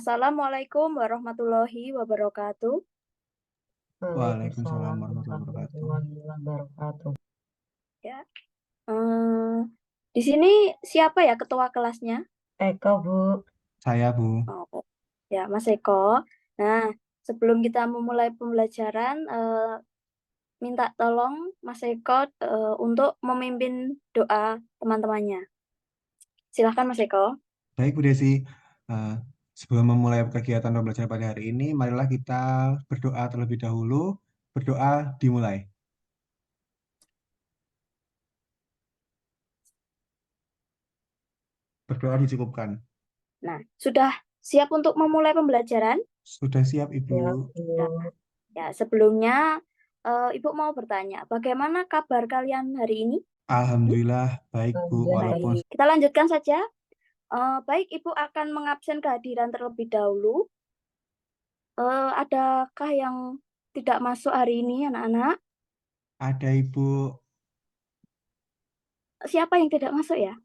Assalamualaikum warahmatullahi wabarakatuh. Waalaikumsalam Waalaikumsalam warahmatullahi wabarakatuh. warahmatullahi wabarakatuh. Ya, eh, di sini siapa ya ketua kelasnya? Eko, Bu. Saya Bu. Oh, ya Mas Eko. Nah, sebelum kita memulai pembelajaran, minta tolong Mas Eko untuk memimpin doa teman-temannya. Silahkan Mas Eko. Baik Bu Desi, Eh, sebelum memulai kegiatan pembelajaran pada hari ini, marilah kita berdoa terlebih dahulu. Berdoa dimulai. Berdoa dicukupkan. Nah, sudah siap untuk memulai pembelajaran? Sudah siap Ibu? Siap, Bu. Nah, ya, sebelumnya Ibu mau bertanya, bagaimana kabar kalian hari ini? Alhamdulillah baik Bu, Alhamdulillah walaupun Baik, kita lanjutkan saja. Baik, Ibu akan mengabsen kehadiran terlebih dahulu. Adakah yang tidak masuk hari ini, anak-anak? ada Ibu, Siapa yang tidak masuk ya?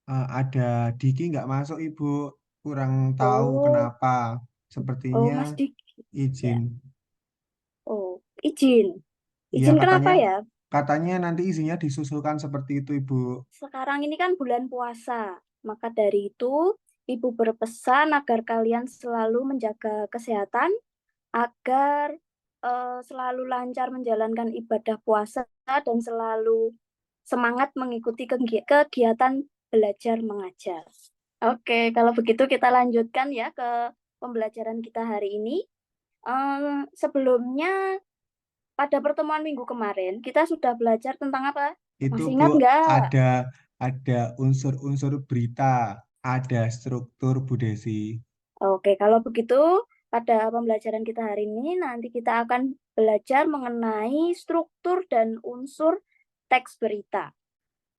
ada Diki nggak masuk Ibu, kurang tahu Oh, kenapa. oh Sepertinya Mas Diki. izin. Ya. Oh, izin. Iya Izin katanya, kenapa ya? katanya nanti izinnya disusulkan seperti itu Ibu. Sekarang ini kan bulan puasa. Maka dari itu, Ibu berpesan agar kalian selalu menjaga kesehatan, agar selalu lancar menjalankan ibadah puasa dan selalu semangat mengikuti kegiatan belajar mengajar. Oke, kalau begitu kita lanjutkan ya ke pembelajaran kita hari ini. Sebelumnya pada pertemuan minggu kemarin kita sudah belajar tentang apa? Itu Masih Bu ingat nggak? ada unsur-unsur berita, ada struktur Bu Desi. Oke, kalau begitu pada pembelajaran kita hari ini nanti kita akan belajar mengenai struktur dan unsur teks berita.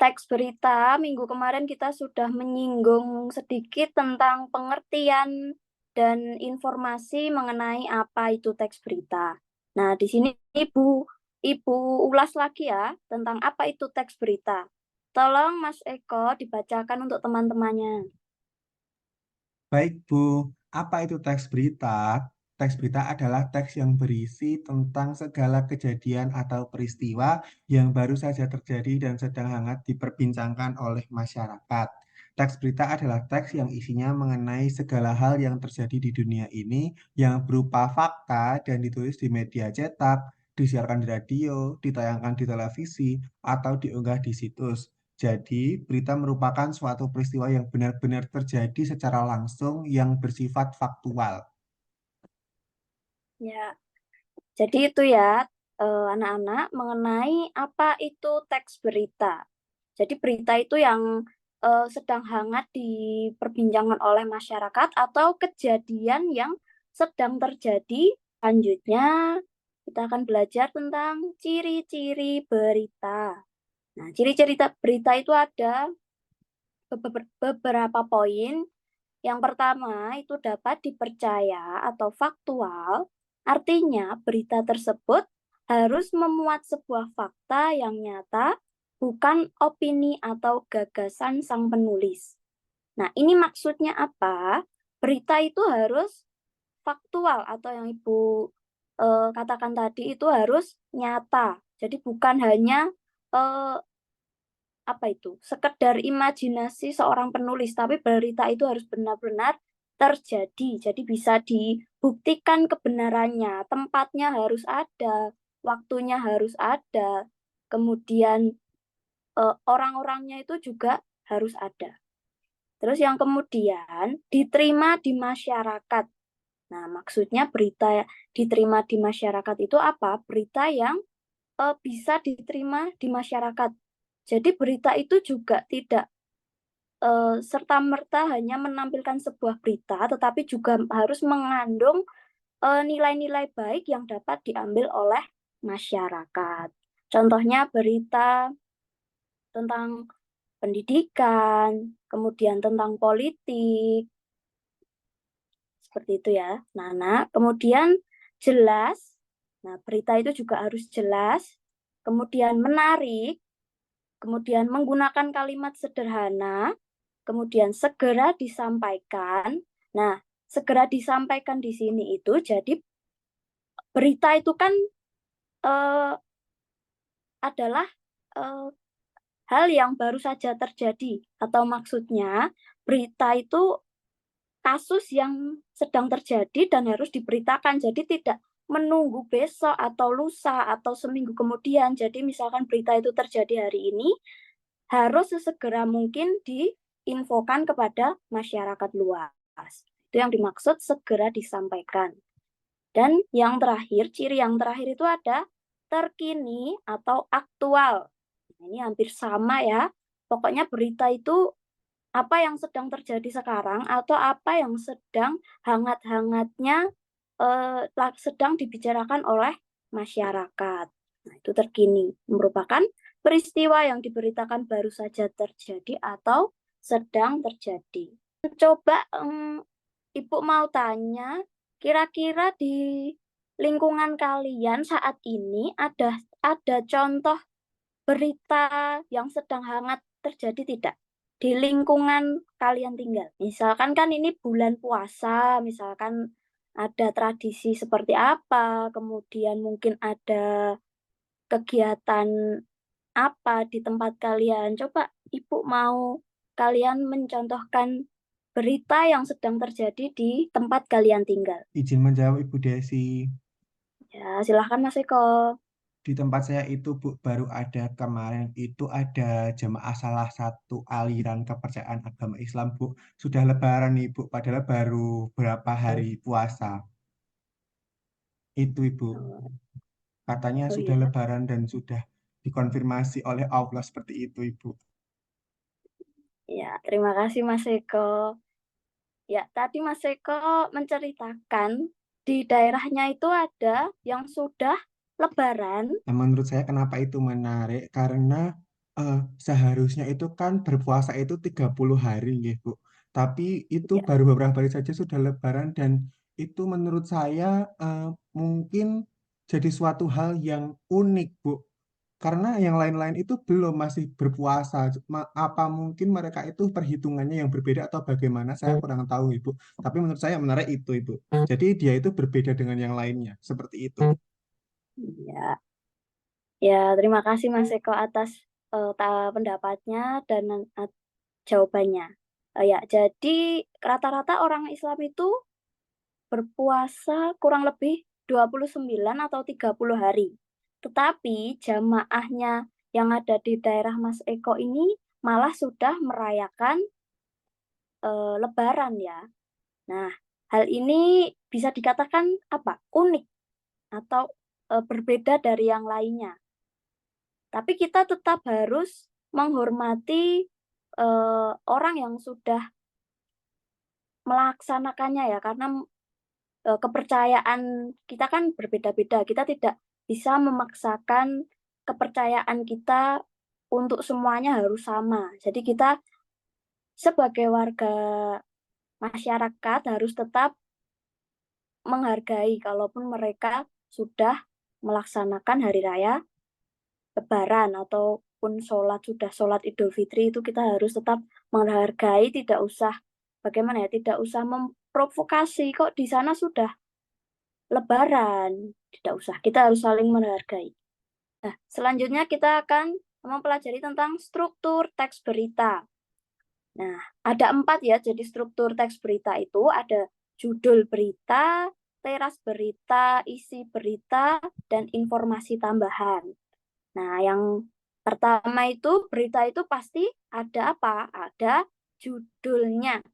Teks berita minggu kemarin kita sudah menyinggung sedikit tentang pengertian dan informasi mengenai apa itu teks berita. Nah, di sini Ibu ulas lagi ya tentang apa itu teks berita. Tolong Mas Eko dibacakan untuk teman-temannya. Baik Bu, apa itu teks berita? Teks berita adalah teks yang berisi tentang segala kejadian atau peristiwa yang baru saja terjadi dan sedang hangat diperbincangkan oleh masyarakat. Teks berita adalah teks yang isinya mengenai segala hal yang terjadi di dunia ini yang berupa fakta dan ditulis di media cetak, disiarkan di radio, ditayangkan di televisi, atau diunggah di situs. Jadi, berita merupakan suatu peristiwa yang benar-benar terjadi secara langsung yang bersifat faktual. Ya, jadi itu ya anak-anak mengenai apa itu teks berita. Jadi berita itu yang sedang hangat diperbincangkan oleh masyarakat atau kejadian yang sedang terjadi. Selanjutnya kita akan belajar tentang ciri-ciri berita. Nah, ciri-ciri berita itu ada beberapa poin. Yang pertama itu dapat dipercaya atau faktual, artinya berita tersebut harus memuat sebuah fakta yang nyata, bukan opini atau gagasan sang penulis. Nah, ini maksudnya apa? Berita itu harus faktual atau yang Ibu katakan tadi itu harus nyata. Jadi bukan hanya eh, apa itu sekedar imajinasi seorang penulis, tapi berita itu harus benar-benar terjadi. Jadi bisa dibuktikan kebenarannya, tempatnya harus ada, waktunya harus ada, kemudian orang-orangnya itu juga harus ada. Terus yang kemudian diterima di masyarakat. Nah, maksudnya berita diterima di masyarakat itu apa? Berita yang bisa diterima di masyarakat. Jadi berita itu juga tidak serta-merta hanya menampilkan sebuah berita, tetapi juga harus mengandung nilai-nilai baik yang dapat diambil oleh masyarakat. Contohnya berita tentang pendidikan, kemudian tentang politik, seperti itu ya. Nah, kemudian jelas, nah berita itu juga harus jelas, kemudian menarik, kemudian menggunakan kalimat sederhana, kemudian segera disampaikan. Nah, segera disampaikan di sini itu jadi berita itu kan adalah hal yang baru saja terjadi, atau maksudnya berita itu kasus yang sedang terjadi dan harus diberitakan. Jadi tidak menunggu besok atau lusa atau seminggu kemudian. Jadi misalkan berita itu terjadi hari ini, harus sesegera mungkin diinfokan kepada masyarakat luas. Itu yang dimaksud segera disampaikan. Dan yang terakhir, ciri yang terakhir itu ada terkini atau aktual. Ini hampir sama ya. Pokoknya berita itu apa yang sedang terjadi sekarang atau apa yang sedang hangat-hangatnya sedang dibicarakan oleh masyarakat. Nah, itu terkini merupakan peristiwa yang diberitakan baru saja terjadi atau sedang terjadi. Coba Ibu mau tanya, kira-kira di lingkungan kalian saat ini ada contoh berita yang sedang hangat terjadi tidak? Di lingkungan kalian tinggal. Misalkan kan ini bulan puasa, misalkan ada tradisi seperti apa, kemudian mungkin ada kegiatan apa di tempat kalian. Coba Ibu mau kalian mencontohkan berita yang sedang terjadi di tempat kalian tinggal. Izin menjawab Ibu Desi. Ya, silahkan Mas Eko. Di tempat saya itu Bu, baru ada kemarin itu ada jemaah salah satu aliran kepercayaan agama Islam Bu. Sudah lebaran nih Bu, padahal baru berapa hari puasa. Itu Ibu. Oh, Katanya oh sudah iya. lebaran dan sudah dikonfirmasi oleh Allah seperti itu Ibu. Ya, terima kasih Mas Eko. Ya, tadi Mas Eko menceritakan di daerahnya itu ada yang sudah lebaran. Nah, menurut saya kenapa itu menarik? Karena seharusnya itu kan berpuasa itu 30 hari ya, Bu. Tapi itu Ya, baru beberapa hari saja sudah lebaran dan itu menurut saya mungkin jadi suatu hal yang unik, Bu. Karena yang lain-lain itu belum masih berpuasa. Apa mungkin mereka itu perhitungannya yang berbeda atau bagaimana? Saya kurang tahu, Ibu. Tapi menurut saya menarik itu, Ibu. Jadi dia itu berbeda dengan yang lainnya. Seperti itu. ya, ya, terima kasih Mas Eko atas pendapatnya dan jawabannya. Ya, jadi rata-rata orang Islam itu berpuasa kurang lebih 29 atau 30 hari. Tetapi jamaahnya yang ada di daerah Mas Eko ini malah sudah merayakan Lebaran ya. Nah, hal ini bisa dikatakan apa? Unik atau berbeda dari yang lainnya. Tapi kita tetap harus menghormati orang yang sudah melaksanakannya ya, karena kepercayaan kita kan berbeda-beda. Kita tidak bisa memaksakan kepercayaan kita untuk semuanya harus sama. Jadi kita sebagai warga masyarakat harus tetap menghargai kalaupun mereka sudah melaksanakan hari raya Lebaran ataupun sudah sholat Idul Fitri, itu kita harus tetap menghargai, tidak usah bagaimana ya, tidak usah memprovokasi kok di sana sudah Lebaran, tidak usah. Kita harus saling menghargai. Nah, selanjutnya kita akan mempelajari tentang struktur teks berita. Nah, ada 4 ya, jadi struktur teks berita itu ada judul berita, teras berita, isi berita, dan informasi tambahan. Nah, yang pertama itu berita itu pasti ada apa? Ada judulnya.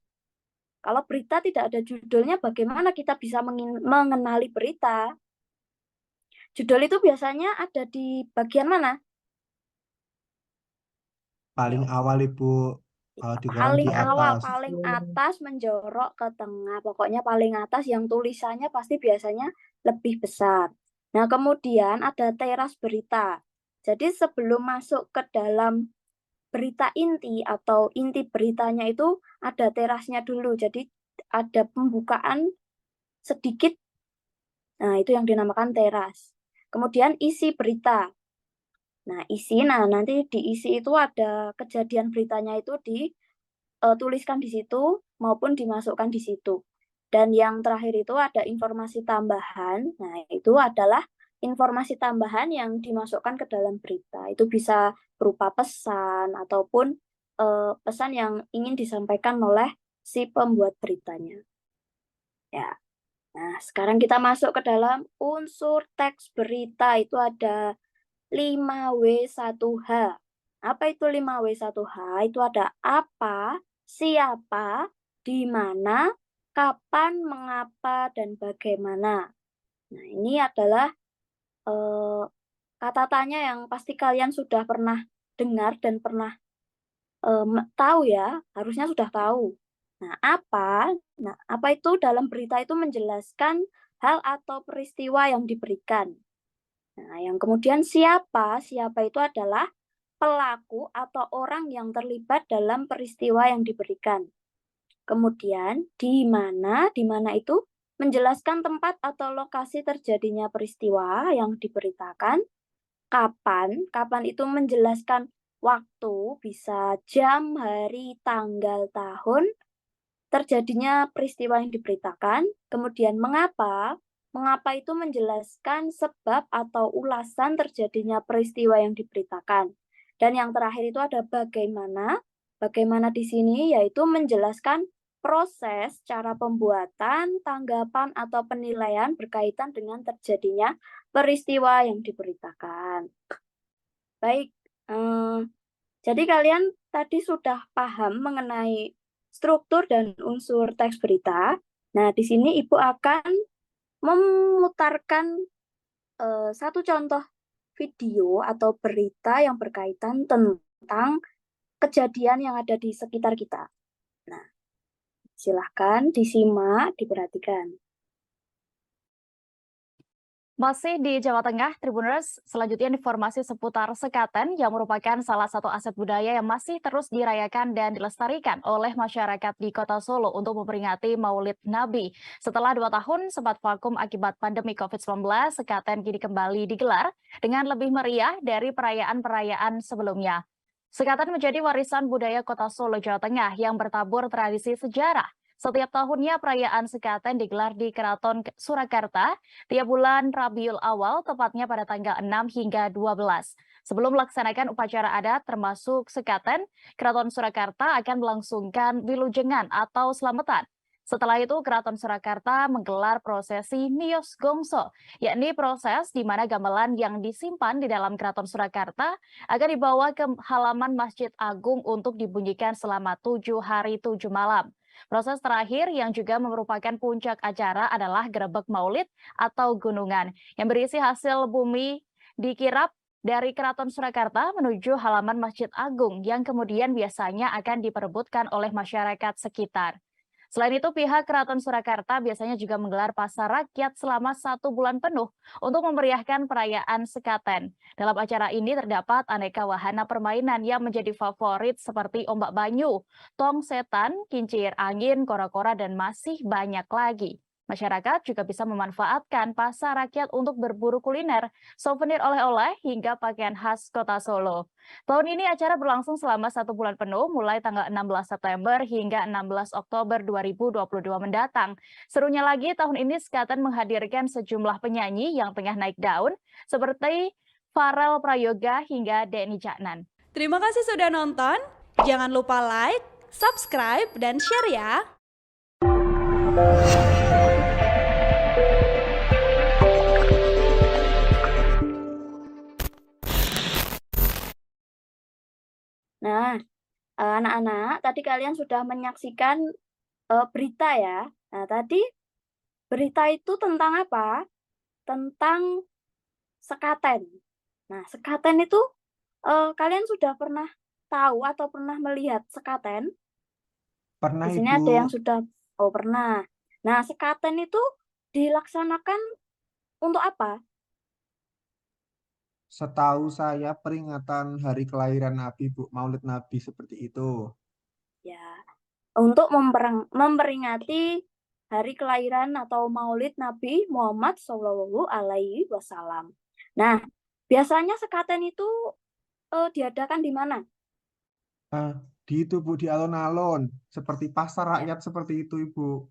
Kalau berita tidak ada judulnya, bagaimana kita bisa mengenali berita? Judul itu biasanya ada di bagian mana? Paling Ayo. awal Ibu, kalau di koran di Paling awal, atas. paling atas menjorok ke tengah. Pokoknya paling atas yang tulisannya pasti biasanya lebih besar. Nah, kemudian ada teras berita. Jadi sebelum masuk ke dalam berita inti atau inti beritanya itu ada terasnya dulu. Jadi ada pembukaan sedikit. Nah, itu yang dinamakan teras. Kemudian isi berita. Nah, nanti diisi itu ada kejadian beritanya itu dituliskan di situ maupun dimasukkan di situ. Dan yang terakhir itu ada informasi tambahan. Nah, itu adalah informasi tambahan yang dimasukkan ke dalam berita. Itu bisa berupa pesan ataupun pesan yang ingin disampaikan oleh si pembuat beritanya. Ya. Nah, sekarang kita masuk ke dalam unsur teks berita. Itu ada 5W1H. Apa itu 5W1H? Itu ada apa, siapa, di mana, kapan, mengapa, dan bagaimana. Nah, ini adalah kata tanya yang pasti kalian sudah pernah dengar dan pernah tahu ya, harusnya sudah tahu. Nah, apa? Nah, apa itu dalam berita itu menjelaskan hal atau peristiwa yang diberikan. Nah, yang kemudian siapa? Siapa itu adalah pelaku atau orang yang terlibat dalam peristiwa yang diberikan. Kemudian di mana? Di mana itu menjelaskan tempat atau lokasi terjadinya peristiwa yang diberitakan. Kapan? Kapan itu menjelaskan waktu, bisa jam, hari, tanggal, tahun terjadinya peristiwa yang diberitakan. Kemudian mengapa? Mengapa itu menjelaskan sebab atau ulasan terjadinya peristiwa yang diberitakan. Dan yang terakhir itu ada bagaimana. Bagaimana di sini yaitu menjelaskan proses, cara pembuatan, tanggapan atau penilaian berkaitan dengan terjadinya peristiwa yang diberitakan. Baik, jadi kalian tadi sudah paham mengenai struktur dan unsur teks berita. Nah, di sini Ibu akan memutarkan satu contoh video atau berita yang berkaitan tentang kejadian yang ada di sekitar kita. Nah, silahkan disimak, diperhatikan. Masih di Jawa Tengah, Tribuners, selanjutnya informasi seputar sekaten yang merupakan salah satu aset budaya yang masih terus dirayakan dan dilestarikan oleh masyarakat di Kota Solo untuk memperingati Maulid Nabi. Setelah 2 tahun sempat vakum akibat pandemi COVID-19, sekaten kini kembali digelar dengan lebih meriah dari perayaan-perayaan sebelumnya. Sekaten menjadi warisan budaya Kota Solo, Jawa Tengah yang bertabur tradisi sejarah. Setiap tahunnya perayaan sekaten digelar di Keraton Surakarta tiap bulan Rabiul Awal, tepatnya pada tanggal 6 hingga 12. Sebelum melaksanakan upacara adat termasuk sekaten, Keraton Surakarta akan melangsungkan wilujengan atau selamatan. Setelah itu, Keraton Surakarta menggelar prosesi Nios Gongso, yakni proses di mana gamelan yang disimpan di dalam Keraton Surakarta akan dibawa ke halaman Masjid Agung untuk dibunyikan selama 7 hari 7 malam. Proses terakhir yang juga merupakan puncak acara adalah Grebek Maulid atau Gunungan yang berisi hasil bumi dikirap dari Keraton Surakarta menuju halaman Masjid Agung yang kemudian biasanya akan diperebutkan oleh masyarakat sekitar. Selain itu, pihak Keraton Surakarta biasanya juga menggelar pasar rakyat selama 1 bulan penuh untuk memeriahkan perayaan sekaten. Dalam acara ini terdapat aneka wahana permainan yang menjadi favorit seperti ombak banyu, tong setan, kincir angin, kora-kora, dan masih banyak lagi. Masyarakat juga bisa memanfaatkan pasar rakyat untuk berburu kuliner, souvenir oleh-oleh, hingga pakaian khas Kota Solo. Tahun ini acara berlangsung selama 1 bulan penuh, mulai tanggal 16 September hingga 16 Oktober 2022 mendatang. Serunya lagi, tahun ini sekaten menghadirkan sejumlah penyanyi yang tengah naik daun, seperti Farel Prayoga hingga Denny Caknan. Terima kasih sudah nonton. Jangan lupa like, subscribe, dan share ya. Nah, anak-anak, tadi kalian sudah menyaksikan berita ya. Nah, tadi berita itu tentang apa? Tentang sekaten. Nah, sekaten itu kalian sudah pernah tahu atau pernah melihat sekaten? Pernah, Di sini Ibu. ada yang sudah, pernah. Nah, sekaten itu dilaksanakan untuk apa? Setahu saya peringatan hari kelahiran Nabi, Bu, Maulid Nabi seperti itu. Ya, untuk memperingati hari kelahiran atau Maulid Nabi Muhammad Shallallahu Alaihi Wasallam. Nah, biasanya sekaten itu diadakan di mana? Di itu, Bu, di alun-alun, seperti pasar rakyat seperti itu, Ibu.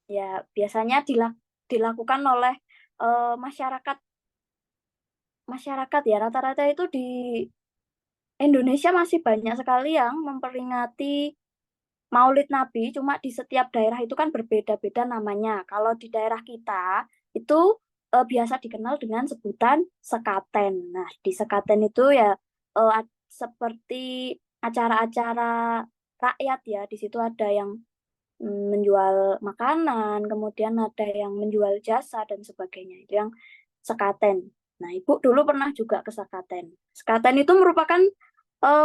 Ya, biasanya dilakukan oleh masyarakat ya. Rata-rata itu di Indonesia masih banyak sekali yang memperingati Maulid Nabi, cuma di setiap daerah itu kan berbeda-beda namanya. Kalau di daerah kita itu biasa dikenal dengan sebutan sekaten. Nah, di sekaten itu ya seperti acara-acara rakyat ya. Di situ ada yang menjual makanan, kemudian ada yang menjual jasa dan sebagainya. Itu yang sekaten. Nah, Ibu dulu pernah juga ke sekaten. Sekaten itu merupakan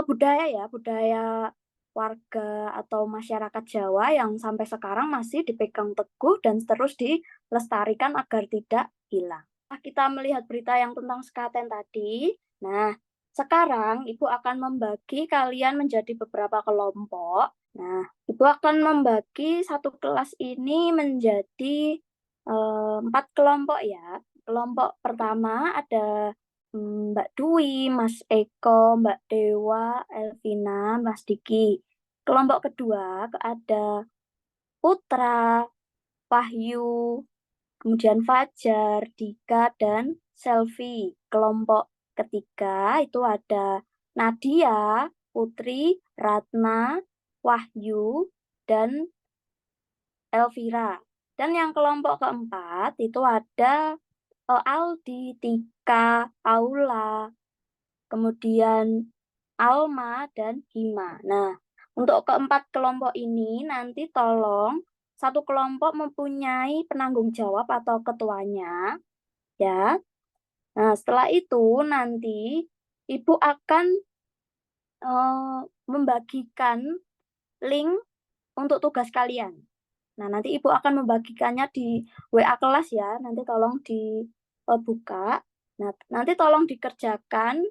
budaya ya, budaya warga atau masyarakat Jawa yang sampai sekarang masih dipegang teguh dan terus dilestarikan agar tidak hilang. Nah, kita melihat berita yang tentang sekaten tadi. Nah, sekarang Ibu akan membagi kalian menjadi beberapa kelompok. Nah, Ibu akan membagi satu kelas ini menjadi 4 kelompok ya. Kelompok pertama ada Mbak Dwi, Mas Eko, Mbak Dewa, Elvina, Mas Diki. Kelompok kedua ada Putra, Wahyu, kemudian Fajar, Dika, dan Selvi. Kelompok ketiga itu ada Nadia, Putri, Ratna, Wahyu, dan Elvira. Dan yang kelompok keempat itu ada Aldi, Tika, Aula, kemudian Alma, dan Hima. Nah, untuk keempat kelompok ini nanti tolong satu kelompok mempunyai penanggung jawab atau ketuanya, ya. Nah, setelah itu nanti Ibu akan membagikan link untuk tugas kalian. Nah, nanti Ibu akan membagikannya di WA kelas ya, nanti tolong dibuka. Nah, nanti tolong dikerjakan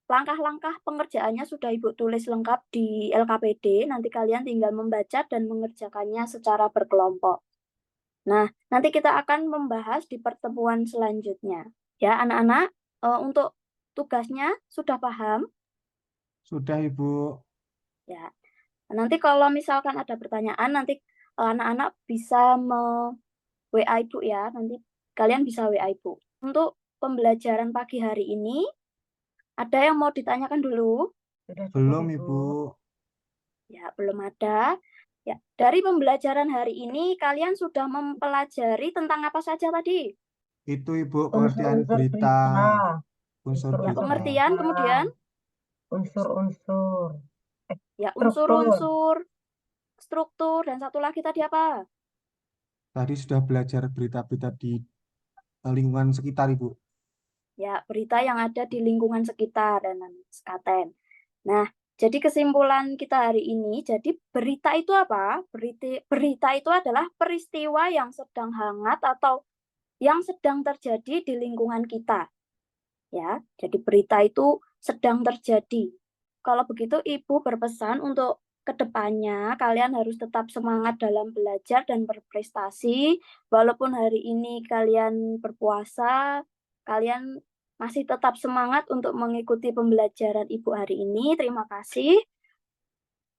langkah-langkah pengerjaannya sudah Ibu tulis lengkap di LKPD, nanti kalian tinggal membaca dan mengerjakannya secara berkelompok. Nah, nanti kita akan membahas di pertemuan selanjutnya. Ya, anak-anak, untuk tugasnya sudah paham? Sudah, Ibu. Ya. Nanti kalau misalkan ada pertanyaan, nanti anak-anak bisa WA Ibu ya, nanti kalian bisa WA Ibu. Untuk pembelajaran pagi hari ini, ada yang mau ditanyakan dulu? Sudah cukup, Belum, Ibu. Ibu. Ya, belum ada. Ya, dari pembelajaran hari ini, kalian sudah mempelajari tentang apa saja tadi? Itu, Ibu, pengertian Unsur-unsur berita. berita. Unsur Ya, berita. pengertian, kemudian Unsur-unsur. ya Struktur. unsur-unsur, struktur, dan satu lagi tadi apa? Tadi sudah belajar berita-berita di lingkungan sekitar, Ibu. Ya, berita yang ada di lingkungan sekitar dan sekaten. Nah, jadi kesimpulan kita hari ini, jadi berita itu apa? Berita itu adalah peristiwa yang sedang hangat atau yang sedang terjadi di lingkungan kita. Ya, jadi berita itu sedang terjadi. Kalau begitu, Ibu berpesan untuk kedepannya kalian harus tetap semangat dalam belajar dan berprestasi. Walaupun hari ini kalian berpuasa, kalian masih tetap semangat untuk mengikuti pembelajaran Ibu hari ini. Terima kasih.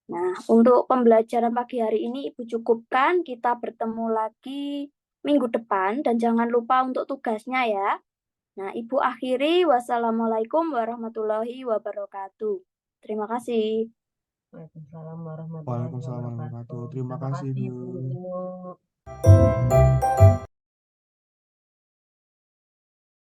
Nah, untuk pembelajaran pagi hari ini Ibu cukupkan. Kita bertemu lagi minggu depan dan jangan lupa untuk tugasnya ya. Nah, Ibu akhiri. Wassalamualaikum warahmatullahi wabarakatuh. Terima kasih. Waalaikumsalam warahmatullahi Waalaikumsalam warahmatullahi wabarakatuh. wabarakatuh. Terima Terima kasih, kasih, Bu. Bu.